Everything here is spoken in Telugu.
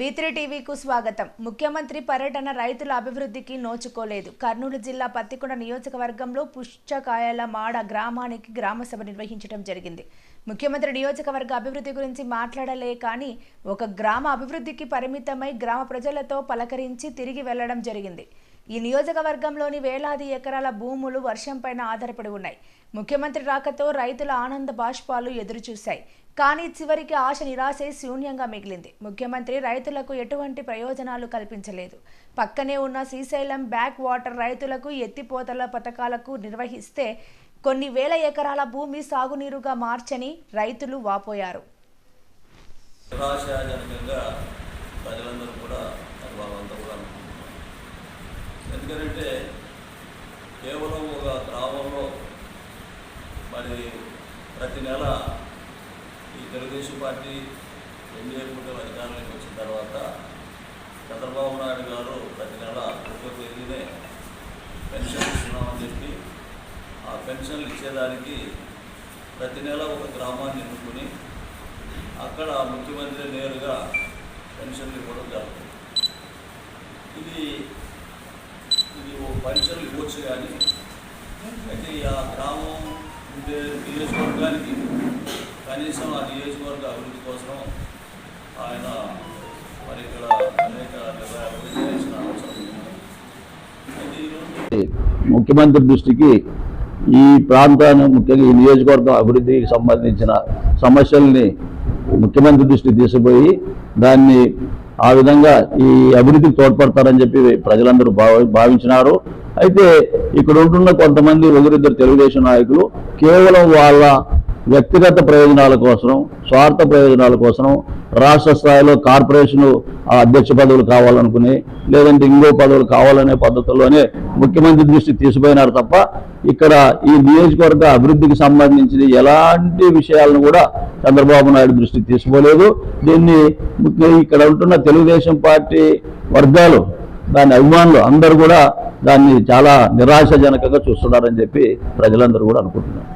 V3 టీవీకు స్వాగతం. ముఖ్యమంత్రి పర్యటన రైతుల అభివృద్ధికి నోచుకోలేదు. కర్నూలు జిల్లా పత్తికొండ నియోజకవర్గంలో పుచ్చకాయల మాడ గ్రామానికి గ్రామసభ నిర్వహించడం జరిగింది. ముఖ్యమంత్రి నియోజకవర్గ అభివృద్ధి గురించి మాట్లాడలే కానీ ఒక గ్రామ అభివృద్ధికి పరిమితమై గ్రామ ప్రజలతో పలకరించి తిరిగి వెళ్లడం జరిగింది. ఈ నియోజకవర్గంలోని వేలాది ఎకరాల భూములు వర్షంపైన ఆధారపడి ఉన్నాయి. ముఖ్యమంత్రి రాకతో రైతుల ఆనంద బాష్పాలు ఎదురుచూశాయి. కానీ చివరికి ఆశ నిరాశే శూన్యంగా మిగిలింది. ముఖ్యమంత్రి రైతులకు ఎటువంటి ప్రయోజనాలు కల్పించలేదు. పక్కనే ఉన్న శ్రీశైలం బ్యాక్ వాటర్ రైతులకు ఎత్తిపోతల పథకాలకు నిర్వహిస్తే కొన్ని వేల ఎకరాల భూమి సాగునీరుగా మార్చని రైతులు వాపోయారు. ఎందుకంటే కేవలం ఒక గ్రామంలో మరి ప్రతి నెల ఈ తెలుగుదేశం పార్టీ ఎన్డీఏ కూటమి అధికారంలోకి వచ్చిన తర్వాత చంద్రబాబు నాయుడు గారు ప్రతి నెల 1వ తేదీనే పెన్షన్ ఇస్తున్నామని చెప్పి ఆ పెన్షన్లు ఇచ్చేదానికి ప్రతి నెల ఒక గ్రామాన్ని ఎన్నుకుని అక్కడ ముఖ్యమంత్రి నేరుగా పెన్షన్లు ఇవ్వడం జరుగుతుంది. ఇది పెన్షన్లు ఇవ్వచ్చు కానీ అయితే ఆ గ్రామం ఉండే నియోజకవర్గానికి కనీసం ఆ నియోజకవర్గ అభివృద్ధి కోసం ఆయన మరి ఇక్కడ అనేక నిర్ణయాలు చేయాల్సిన అవసరం ఉంది. ముఖ్యమంత్రి దృష్టికి ఈ ప్రాంతాన్ని ముఖ్యంగా ఈ నియోజకవర్గం అభివృద్ధికి సంబంధించిన సమస్యల్ని ముఖ్యమంత్రి దృష్టికి తీసుకుపోయి దాన్ని ఆ విధంగా ఈ అభివృద్ధికి తోడ్పడతారని చెప్పి ప్రజలందరూ భావించినారు. అయితే ఇక్కడ ఉంటున్న కొంతమంది ఒకరిద్దరు తెలుగుదేశం నాయకులు కేవలం వాళ్ళ వ్యక్తిగత ప్రయోజనాల కోసం, స్వార్థ ప్రయోజనాల కోసం రాష్ట్ర స్థాయిలో కార్పొరేషన్ అధ్యక్ష పదవులు కావాలనుకుని లేదంటే ఇంకో పదవులు కావాలనే పద్ధతుల్లోనే ముఖ్యమంత్రి దృష్టికి తీసుకుపోయినారు తప్ప ఇక్కడ ఈ నియోజకవర్గ అభివృద్ధికి సంబంధించిన ఎలాంటి విషయాలను కూడా చంద్రబాబు నాయుడు దృష్టికి తీసుకోలేదు. దీన్ని ఇక్కడ ఉంటున్న తెలుగుదేశం పార్టీ వర్గాలు, దాని అభిమానులు అందరూ కూడా దాన్ని చాలా నిరాశాజనకంగా చూస్తున్నారని చెప్పి ప్రజలందరూ కూడా అనుకుంటున్నారు.